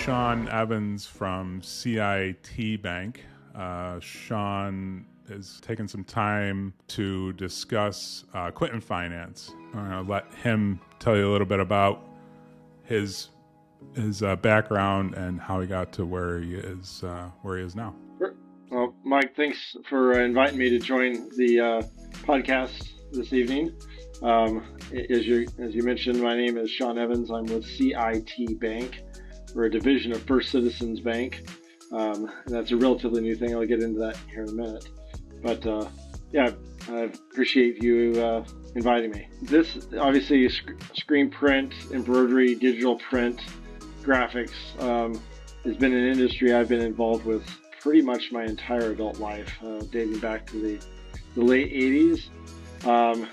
Sean.evans from CIT Bank. Sean has taken some time to discuss equipment finance. I'll let him tell you a little bit about his background and how he got to where he is now. Sure. Well, Mike, thanks for inviting me to join the podcast this evening. As you mentioned, my name is Sean Evans. I'm with CIT Bank. We're a division of First Citizens Bank. And that's a relatively new thing. I'll get into that here in a minute. But I appreciate you inviting me. This obviously screen print, embroidery, digital print, graphics has been an industry I've been involved with pretty much my entire adult life, dating back to the late 80s,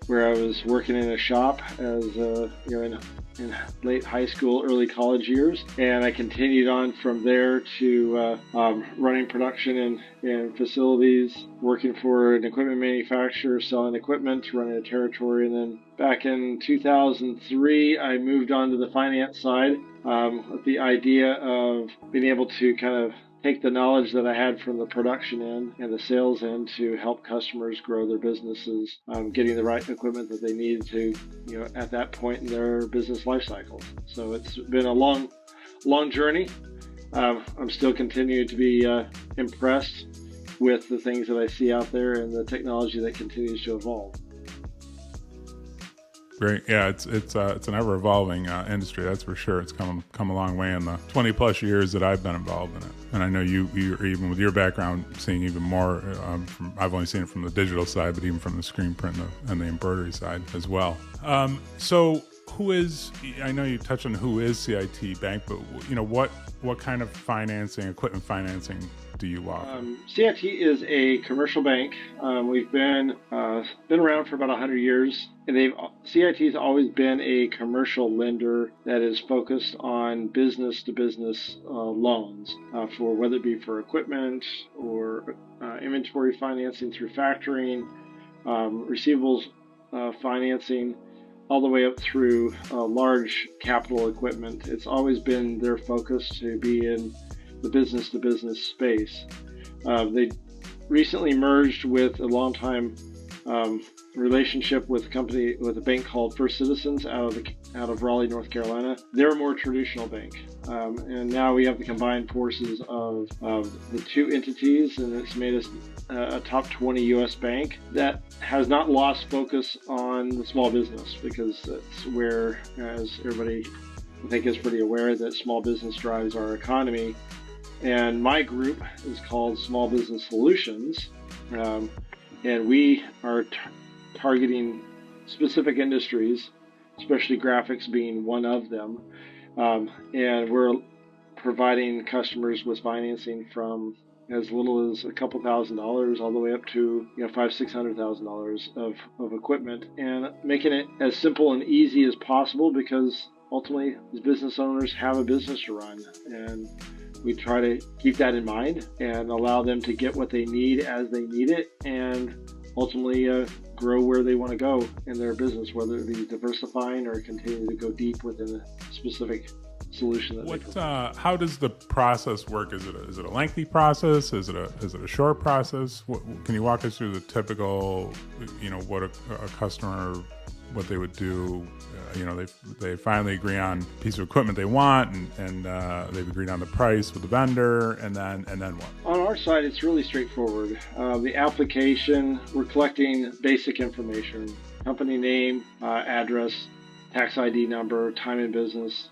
where I was working in a shop as in late high school, early college years, and I continued on from there to running production in facilities, working for an equipment manufacturer, selling equipment, running a territory, and then back in 2003, I moved on to the finance side with the idea of being able to kind of take the knowledge that I had from the production end and the sales end to help customers grow their businesses, getting the right equipment that they needed to, at that point in their business life cycle. So it's been a long journey. I'm still continuing to be impressed with the things that I see out there and the technology that continues to evolve. Great. Yeah, it's an ever evolving industry. That's for sure. It's come a long way in the 20 plus years that I've been involved in it. And I know you're even with your background seeing even more. I've only seen it from the digital side, but even from the screen print and the embroidery side as well. So I know you touched on who is CIT Bank, but what kind of financing, equipment financing do you offer? CIT is a commercial bank. We've been around for about 100 years, and CIT has always been a commercial lender that is focused on business-to-business loans, for whether it be for equipment or inventory financing through factoring, receivables financing, all the way up through large capital equipment. It's always been their focus to be in the business-to-business space. They recently merged with a long-time relationship with a bank called First Citizens out of Raleigh, North Carolina. They're a more traditional bank, and now we have the combined forces of the two entities, and it's made us a top 20 U.S. bank that has not lost focus on the small business, because that's where, as everybody I think is pretty aware, that small business drives our economy. And my group is called Small Business Solutions, and we are targeting specific industries, especially graphics being one of them, and we're providing customers with financing from as little as a couple $1,000s all the way up to $500,000-$600,000 of equipment, and making it as simple and easy as possible, because ultimately these business owners have a business to run, and we try to keep that in mind and allow them to get what they need as they need it, and ultimately grow where they want to go in their business, whether it be diversifying or continuing to go deep within a specific solution that how does the process work? Is it a lengthy process? Is it a short process? Can you walk us through the typical, what a customer, what they would do? They finally agree on a piece of equipment they want, and they've agreed on the price with the vendor, and then what? On our side, it's really straightforward. The application, we're collecting basic information: company name, address, tax ID number, time in business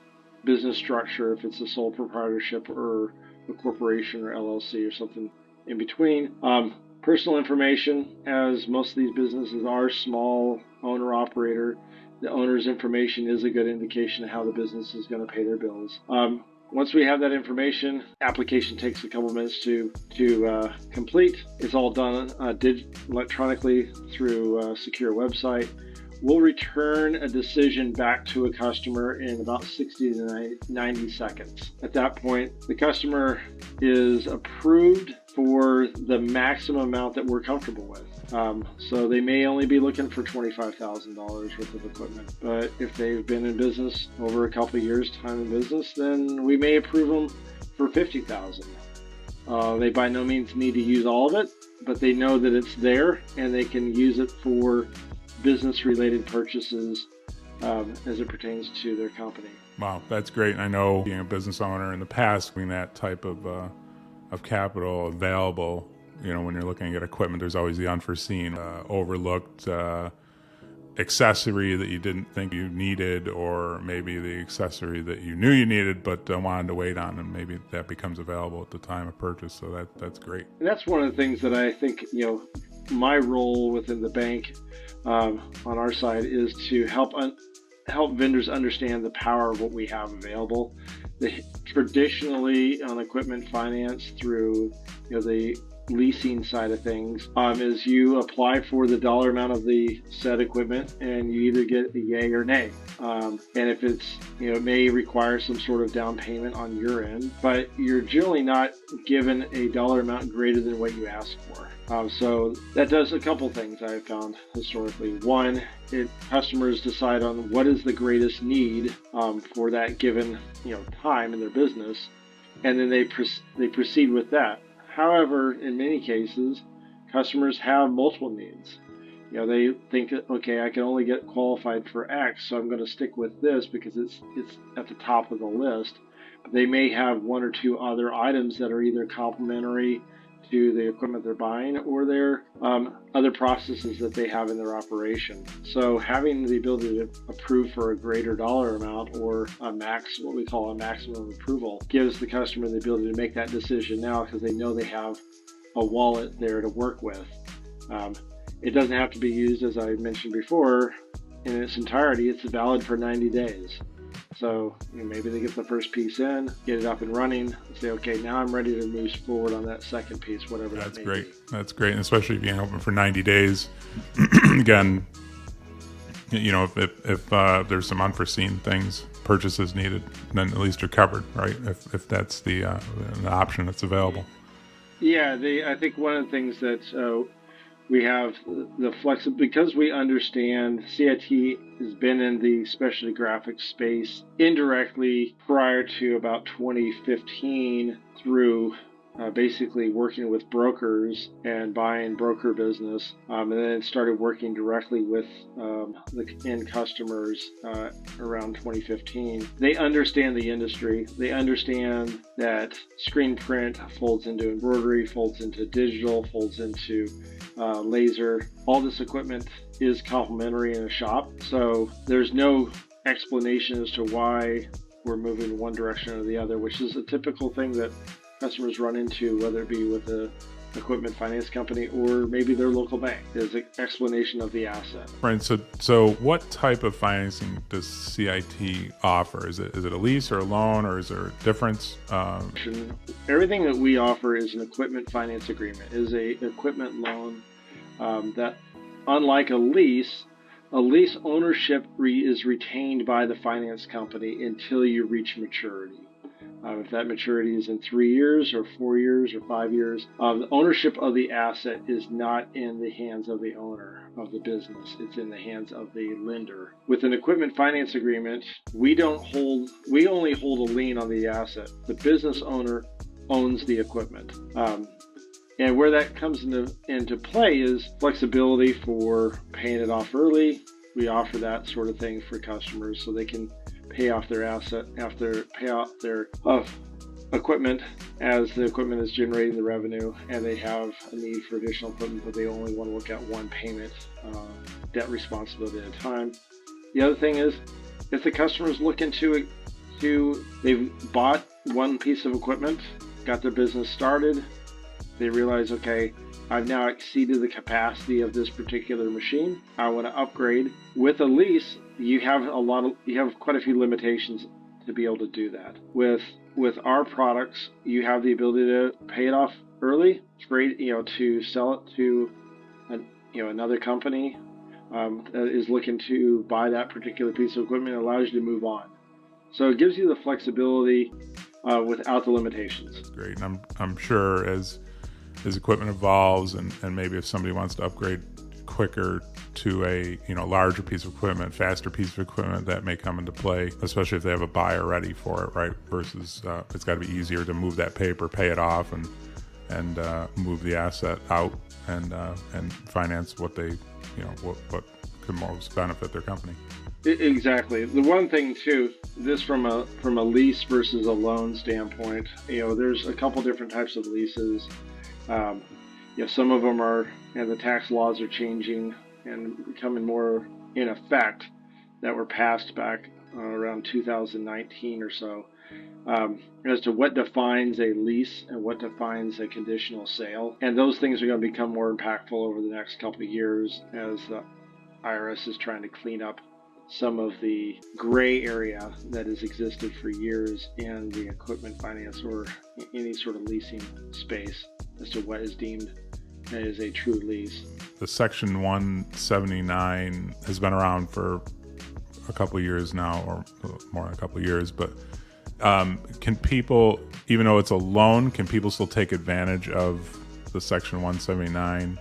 structure, if it's a sole proprietorship or a corporation or LLC or something in between. Personal information, as most of these businesses are small owner-operator. The owner's information is a good indication of how the business is going to pay their bills. Once we have that information, application takes a couple minutes to complete. It's all done electronically through a secure website. We'll return a decision back to a customer in about 60 to 90 seconds. At that point, the customer is approved for the maximum amount that we're comfortable with. So they may only be looking for $25,000 worth of equipment. But if they've been in business over a couple of years, time in business, then we may approve them for $50,000. They by no means need to use all of it, but they know that it's there and they can use it for business-related purchases as it pertains to their company. Wow, that's great. I know being a business owner in the past, having that type of capital available, when you're looking at equipment, there's always the unforeseen, overlooked accessory that you didn't think you needed, or maybe the accessory that you knew you needed but wanted to wait on, and maybe that becomes available at the time of purchase. So that's great. And that's one of the things that I think, my role within the bank on our side is to help vendors understand the power of what we have available. Traditionally on equipment finance through the leasing side of things, is you apply for the dollar amount of the said equipment and you either get a yay or nay. And if it's, it may require some sort of down payment on your end, but you're generally not given a dollar amount greater than what you ask for. So that does a couple things I've found historically. One, customers decide on what is the greatest need for that given time in their business, and then they proceed with that. However, in many cases, customers have multiple needs. They think, okay, I can only get qualified for X, so I'm going to stick with this because it's at the top of the list. They may have one or two other items that are either complementary to the equipment they're buying or their other processes that they have in their operation. So having the ability to approve for a greater dollar amount, or what we call a maximum approval, gives the customer the ability to make that decision now because they know they have a wallet there to work with. It doesn't have to be used, as I mentioned before, in its entirety. It's valid for 90 days. So maybe they get the first piece in, get it up and running, and say, okay, now I'm ready to move forward on that second piece, whatever that may be. That's great. And especially being open for 90 days. Again, if there's some unforeseen things, purchases needed, then at least you're covered, right? If that's the option that's available. Yeah, I think one of the things that we have the flexibility, because we understand CIT has been in the specialty graphics space indirectly prior to about 2015 through basically working with brokers and buying broker business, and then started working directly with the end customers around 2015. They understand the industry. They understand that screen print folds into embroidery, folds into digital, folds into laser. All this equipment is complementary in a shop, so there's no explanation as to why we're moving in one direction or the other, which is a typical thing that customers run into, whether it be with a equipment finance company or maybe their local bank. There's an explanation of the asset. Right. So what type of financing does CIT offer? Is it a lease or a loan, or is there a difference? Everything that we offer is an equipment finance agreement, is a equipment loan that, unlike a lease ownership is retained by the finance company until you reach maturity. If that maturity is in 3 years or 4 years or 5 years, the ownership of the asset is not in the hands of the owner of the business. It's in the hands of the lender. With an equipment finance agreement, we only hold a lien on the asset. The business owner owns the equipment. And where that comes into play is flexibility for paying it off early. We offer that sort of thing for customers so they can pay off their asset pay off their equipment as the equipment is generating the revenue, and they have a need for additional equipment, but they only want to look at one payment, debt responsibility at a time. The other thing is, if the customer is looking they've bought one piece of equipment, got their business started, they realize, okay, I've now exceeded the capacity of this particular machine, I want to upgrade. With a lease, you have quite a few limitations to be able to do that. With our products, you have the ability to pay it off early, trade, to sell it to another company that is looking to buy that particular piece of equipment. It allows you to move on. So it gives you the flexibility without the limitations. Great. And I'm sure as as equipment evolves, and maybe if somebody wants to upgrade quicker to a larger piece of equipment, faster piece of equipment, that may come into play, especially if they have a buyer ready for it, right? Versus it's got to be easier to move that paper, pay it off, and move the asset out and finance what they what could most benefit their company. Exactly. The one thing too, this from a lease versus a loan standpoint, there's a couple different types of leases. Some of them are, the tax laws are changing and becoming more in effect that were passed back around 2019 or so, as to what defines a lease and what defines a conditional sale. And those things are going to become more impactful over the next couple of years as the IRS is trying to clean up some of the gray area that has existed for years in the equipment finance or any sort of leasing space as to what is deemed as a true lease. The Section 179 has been around for a couple of years now, or more than a couple of years, but can people, even though it's a loan, can people still take advantage of the Section 179?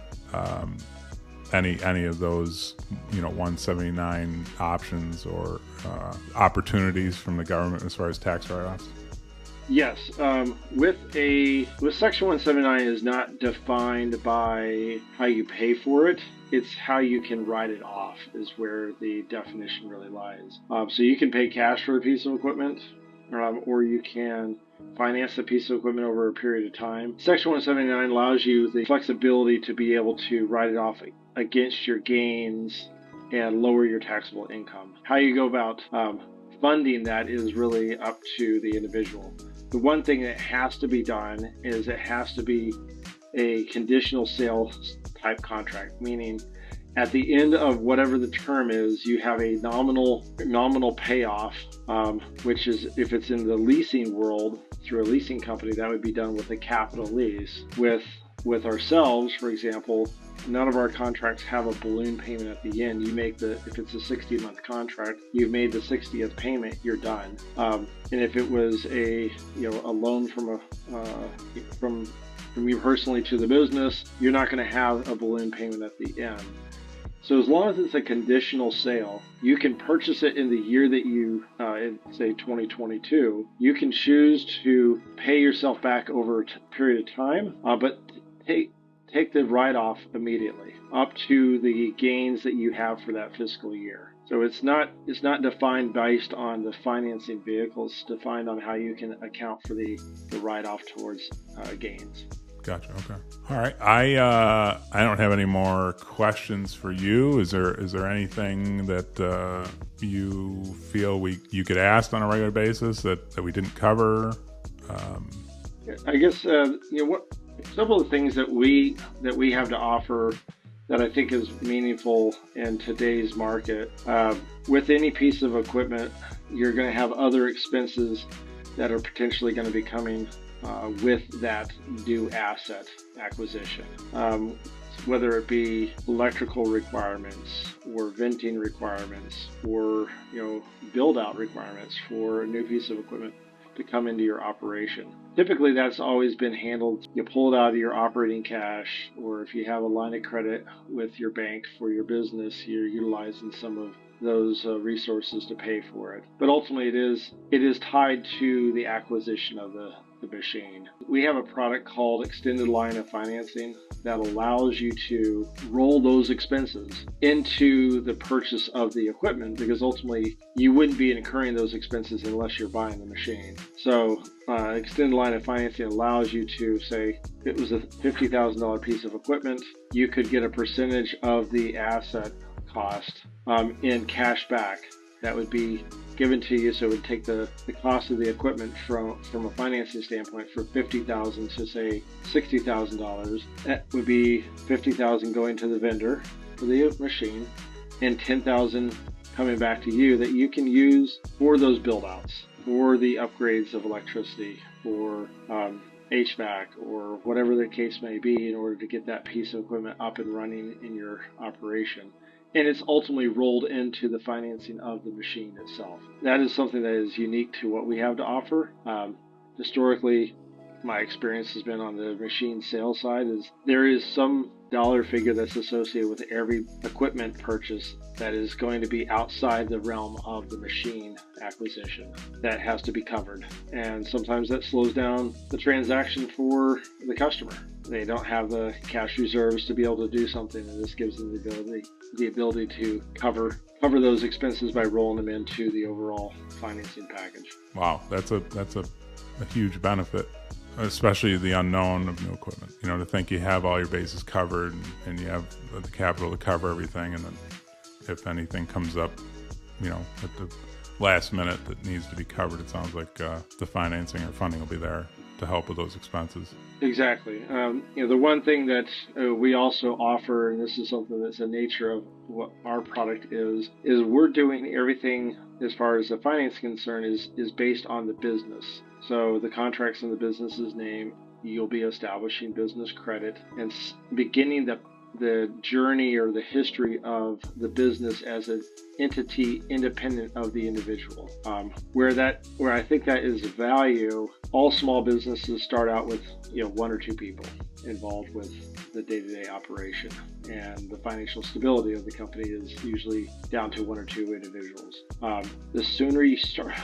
Any of those 179 options or opportunities from the government as far as tax write-offs? Yes, with Section 179 is not defined by how you pay for it. It's how you can write it off is where the definition really lies. So you can pay cash for a piece of equipment, or you can finance the piece of equipment over a period of time. Section 179 allows you the flexibility to be able to write it off against your gains and lower your taxable income. How you go about funding that is really up to the individual. The one thing that has to be done is it has to be a conditional sale type contract, meaning at the end of whatever the term is, you have a nominal payoff, which is, if it's in the leasing world through a leasing company, that would be done with a capital lease. With ourselves, for example, none of our contracts have a balloon payment at the end. If it's a 60-month contract, you've made the 60th payment, you're done. And if it was a loan from you personally to the business, you're not going to have a balloon payment at the end. So as long as it's a conditional sale, you can purchase it in the year that you, say 2022, you can choose to pay yourself back over a period of time, but take the write-off immediately up to the gains that you have for that fiscal year. So it's not defined based on the financing vehicle. It's defined on how you can account for the write-off towards gains. Gotcha. Okay. All right. I don't have any more questions for you. Is there anything that you feel you could ask on a regular basis that we didn't cover? I guess several of the things that we have to offer that I think is meaningful in today's market. With any piece of equipment, you're going to have other expenses that are potentially going to be coming with that new asset acquisition, whether it be electrical requirements or venting requirements or build out requirements for a new piece of equipment to come into your operation. Typically that's always been handled. You pull it out of your operating cash, or if you have a line of credit with your bank for your business, you're utilizing some of those resources to pay for it. But ultimately it is tied to the acquisition of the machine. We have a product called Extended Line of Financing that allows you to roll those expenses into the purchase of the equipment, because ultimately you wouldn't be incurring those expenses unless you're buying the machine. So Extended Line of Financing allows you to say, if it was a $50,000 piece of equipment, you could get a percentage of the asset cost in cash back that would be given to you. So it would take the cost of the equipment from a financing standpoint for $50,000 to say $60,000. That would be $50,000 going to the vendor for the machine and $10,000 coming back to you that you can use for those build outs, for the upgrades of electricity, or HVAC, or whatever the case may be, in order to get that piece of equipment up and running in your operation. And it's ultimately rolled into the financing of the machine itself. That is something that is unique to what we have to offer. Historically, my experience has been on the machine sales side is there is some dollar figure that's associated with every equipment purchase that is going to be outside the realm of the machine acquisition that has to be covered. And sometimes that slows down the transaction for the customer. They don't have the cash reserves to be able to do something, and this gives them the ability to cover those expenses by rolling them into the overall financing package. Wow, that's a huge benefit, especially the unknown of new equipment. To think you have all your bases covered and you have the capital to cover everything, and then if anything comes up, at the last minute that needs to be covered, it sounds like the financing or funding will be there to help with those expenses. Exactly. The one thing that we also offer, and this is something that's the nature of what our product is we're doing everything as far as the finance concern is based on the business. So the contract's in the business's name. You'll be establishing business credit and beginning the journey or the history of the business as an entity independent of the individual. Where I think that is value, all small businesses start out with one or two people involved with the day-to-day operation, and the financial stability of the company is usually down to one or two individuals. The sooner you start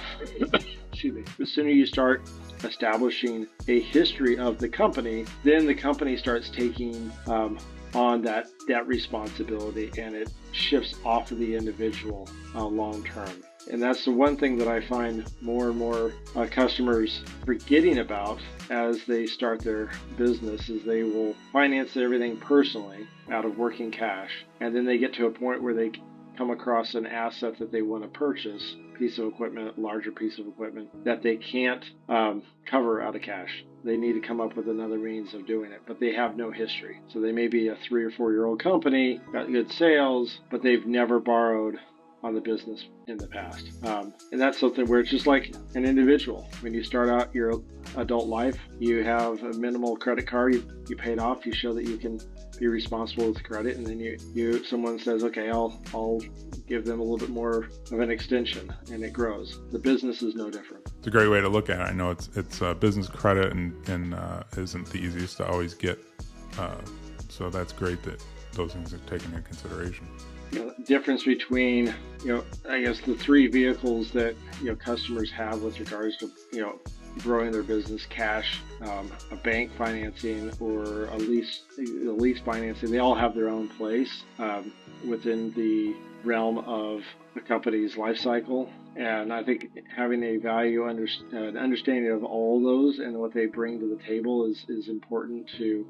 the sooner you start establishing a history of the company, then the company starts taking on that responsibility, and it shifts off of the individual long term. And that's the one thing that I find more and more customers forgetting about as they start their business is they will finance everything personally out of working cash, and then they get to a point where they come across an asset that they want to purchase, piece of equipment, larger piece of equipment, that they can't cover out of cash. They need to come up with another means of doing it, but they have no history. So they may be a 3 or 4 year old company, got good sales, but they've never borrowed on the business in the past. And that's something where it's just like an individual. When you start out your adult life, you have a minimal credit card, you pay it off, you show that you can be responsible with credit, and then someone says, okay, I'll give them a little bit more of an extension, and it grows. The business is no different. It's a great way to look at it. I know it's business credit and isn't the easiest to always get. So that's great that those things are taken into consideration. The difference between, I guess the three vehicles that, customers have with regards to, growing their business: cash, a bank financing, or a lease financing. They all have their own place within the realm of a company's life cycle. And I think having a an understanding of all those and what they bring to the table is important to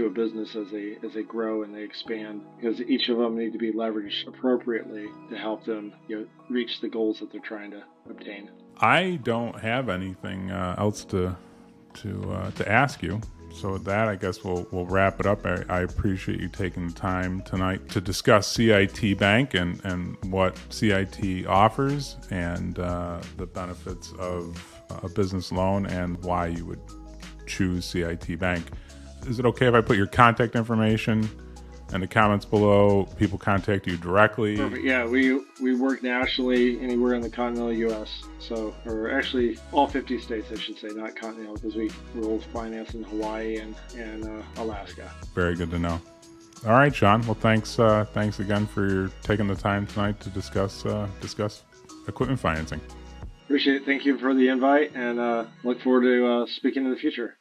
a business as they grow and they expand, because each of them need to be leveraged appropriately to help them reach the goals that they're trying to obtain. I don't have anything else to ask you. So with that, I guess we'll wrap it up. I appreciate you taking the time tonight to discuss CIT Bank and what CIT offers and the benefits of a business loan and why you would choose CIT Bank. Is it okay if I put your contact information in the comments below? People contact you directly? Perfect. Yeah, we work nationally anywhere in the continental U.S. Or actually all 50 states, I should say, not continental, because we will finance in Hawaii and Alaska. Very good to know. All right, Sean. Well, thanks again for taking the time tonight to discuss equipment financing. Appreciate it. Thank you for the invite, and look forward to speaking in the future.